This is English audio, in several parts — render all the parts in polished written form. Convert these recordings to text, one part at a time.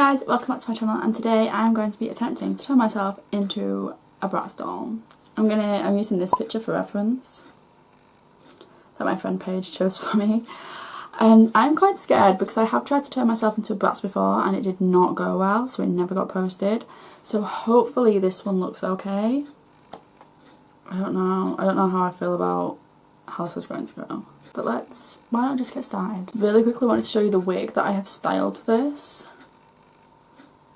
guys, welcome back to my channel, and today I'm going to be attempting to turn myself into a Bratz doll. I'm using this picture for reference that my friend Paige chose for me. And I'm quite scared because I have tried to turn myself into a Bratz before and it did not go well, so it never got posted. So hopefully this one looks okay. I don't know how I feel about how this is going to go. But why not just get started? Really quickly wanted to show you the wig that I have styled for this.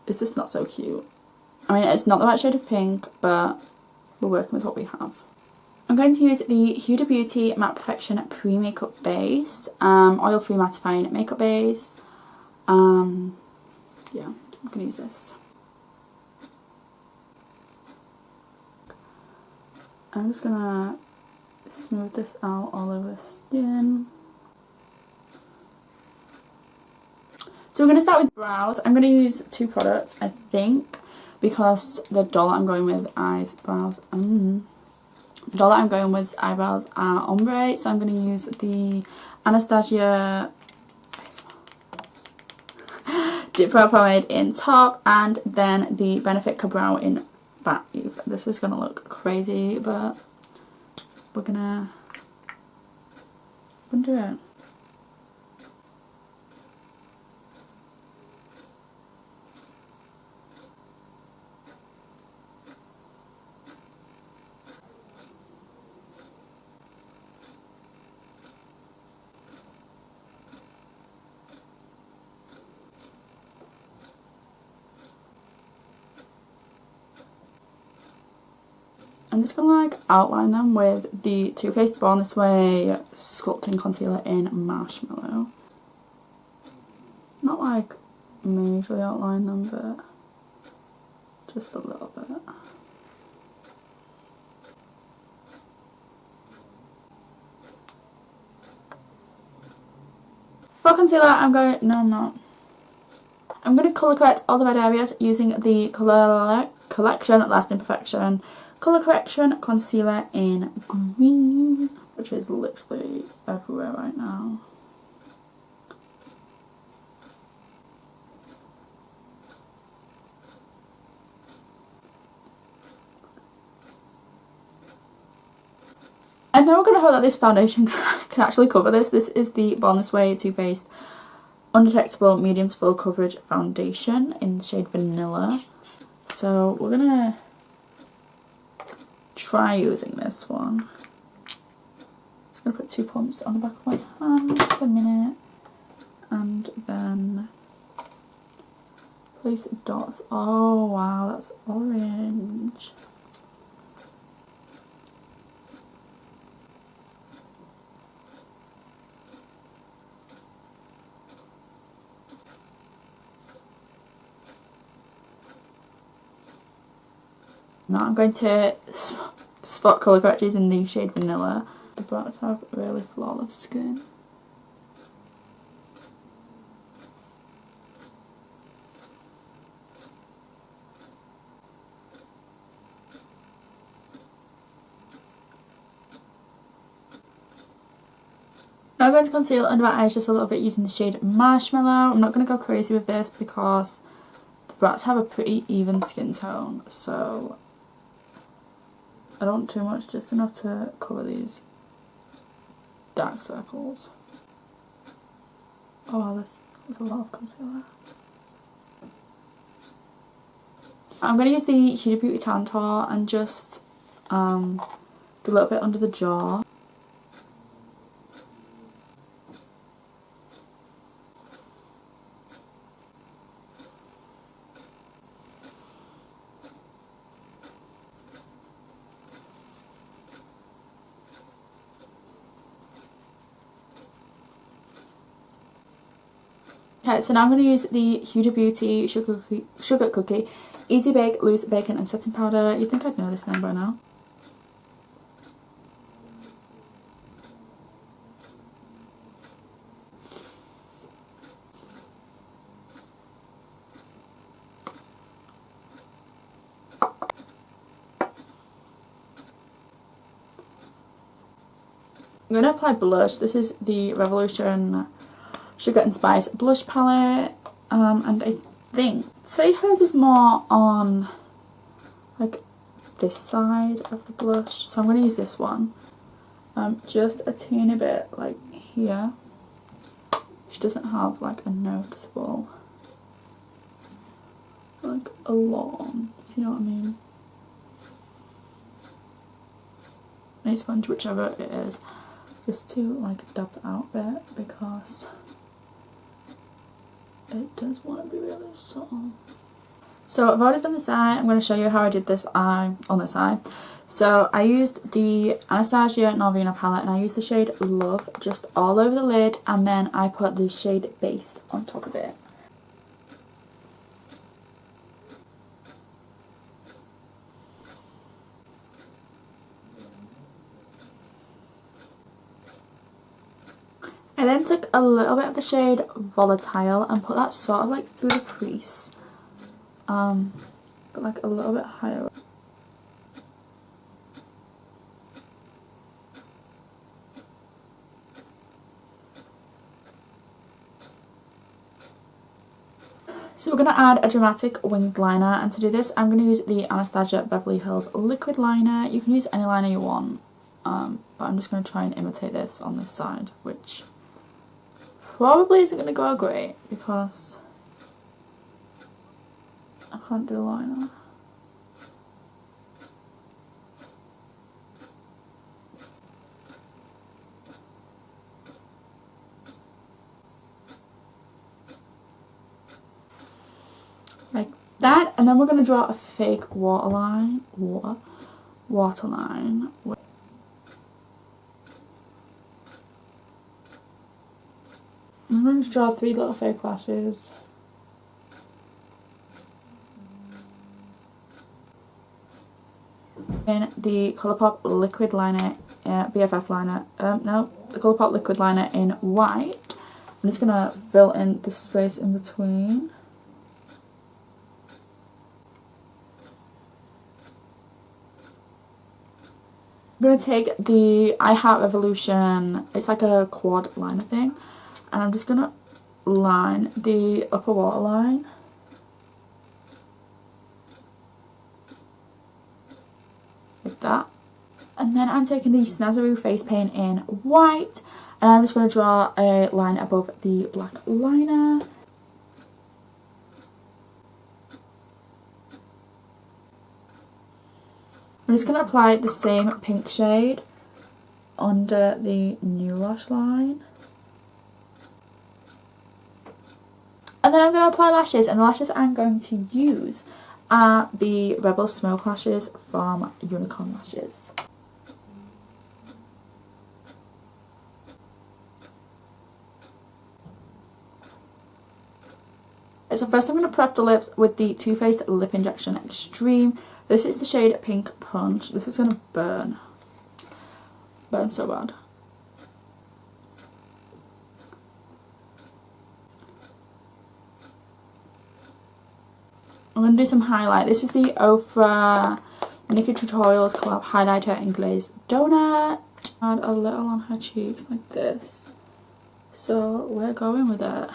Is this not so cute? I mean, it's not the right shade of pink, but we're working with what we have. I'm going to use the Huda Beauty Matte Perfection Pre-Makeup Base, oil-free mattifying makeup base. Yeah, I'm going to use this. I'm just going to smooth this out all over the skin. So we're going to start with brows. I'm going to use two products, I think, because the doll that I'm going with eyebrows. The doll that I'm going with eyebrows are ombre, so I'm going to use the Anastasia Dip Brow Pomade in taupe, and then the Benefit Brow in Fat. This is going to look crazy, but we're gonna do it. I'm just gonna outline them with the Too Faced Born This Way Sculpting Concealer in Marshmallow. Not majorly outline them, but just a little bit. For concealer, I'm going to colour correct all the red areas using the Collection Lasting Perfection Colour Correction Concealer in green, which is literally everywhere right now. And now we're going to hope that this foundation can actually cover this. This is the Born This Way Too Faced Undetectable Medium to Full Coverage Foundation in the shade Vanilla. So we're going to try using this one. Just going to put 2 pumps on the back of my hand for a minute, and then place dots. Oh wow, that's orange. Now I'm going to spot colour correct using the shade Vanilla. The Bratz have really flawless skin. Now I'm going to conceal under my eyes just a little bit using the shade Marshmallow. I'm not going to go crazy with this because the Bratz have a pretty even skin tone, so I don't want too much, just enough to cover these dark circles. Oh wow, there's a lot of concealer. I'm going to use the Huda Beauty Tantour and just do a little bit under the jaw. Okay, so now I'm going to use the Huda Beauty Sugar Cookie Easy Bake Loose Bacon and Setting Powder. You'd think I'd know this name by now. I'm going to apply blush. This is the Revolution Sugar and Spice blush palette, and I think. Say hers is more on like this side of the blush, so I'm going to use this one. Just a teeny bit like here. She doesn't have like a noticeable like a long, if you know what I mean. A sponge, whichever it is, just to like dab it out a bit because it does want to be really subtle. So I've already done this eye. I'm going to show you how I did this eye on this eye. So I used the Anastasia Norvina palette and I used the shade Love just all over the lid, and then I put the shade Base on top of it. I then took a little bit of the shade Volatile and put that sort of like through the crease, but like a little bit higher. So we're going to add a dramatic winged liner, and to do this I'm going to use the Anastasia Beverly Hills liquid liner. You can use any liner you want, but I'm just going to try and imitate this on this side, which probably isn't going to go great because I can't do a liner. Like that, and then we're going to draw a fake waterline. I'm going to draw 3 little fake lashes. In the Colourpop liquid liner, BFF liner, no, the Colourpop liquid liner in white. I'm just going to fill in the space in between. I'm going to take the I Heart Revolution, it's like a quad liner thing, and I'm just going to line the upper waterline. Like that. And then I'm taking the Snazaroo face paint in white, and I'm just going to draw a line above the black liner. I'm just going to apply the same pink shade under the new lash line. And then I'm going to apply lashes, and the lashes I'm going to use are the Rebel Smoke lashes from Unicorn Lashes. So first I'm going to prep the lips with the Too Faced Lip Injection Extreme. This is the shade Pink Punch. This is going to burn. Burn so bad. I'm going to do some highlight. This is the Ofra Nikki Tutorials collab highlighter in Glazed Donut. Add a little on her cheeks like this. So we're going with it.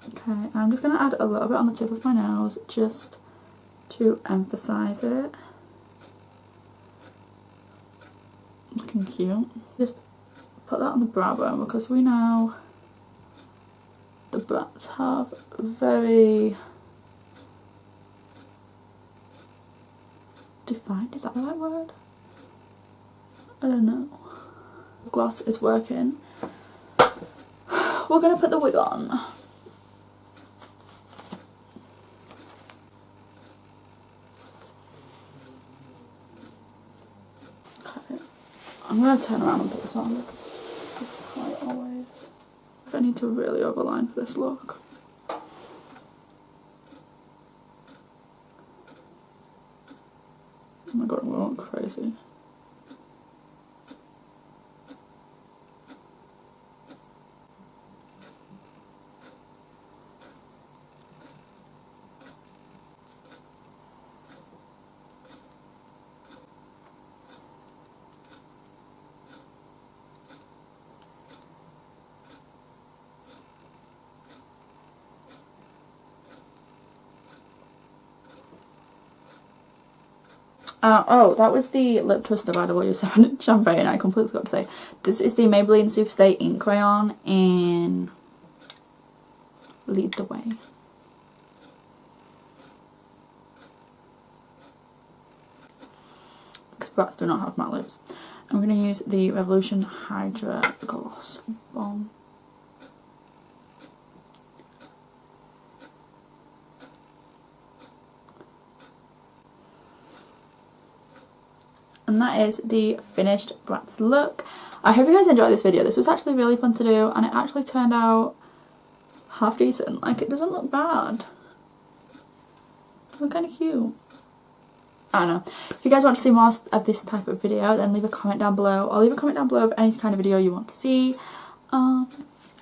Okay, I'm just going to add a little bit on the tip of my nose just to emphasise it. Looking cute. Just put that on the brow bone because we know the Bratz have very defined, is that the right word? I don't know. Gloss is working. We're going to put the wig on. Okay, I'm going to turn around and put this on. It's how it always. I need to really overline for this look. Oh my god, I'm going crazy. Oh, that was the lip twister by W7 Champagne. I completely forgot to say. This is the Maybelline Superstay Ink Crayon in Lead the Way. Because Bratz do not have matte lips. I'm going to use the Revolution Hydra Gloss Bomb. And that is the finished Bratz look. I hope you guys enjoyed this video. This was actually really fun to do, and it actually turned out half decent. Like, it doesn't look bad. It looks kind of cute. I don't know. If you guys want to see more of this type of video, then leave a comment down below. Or leave a comment down below of any kind of video you want to see. I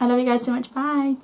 love you guys so much. Bye.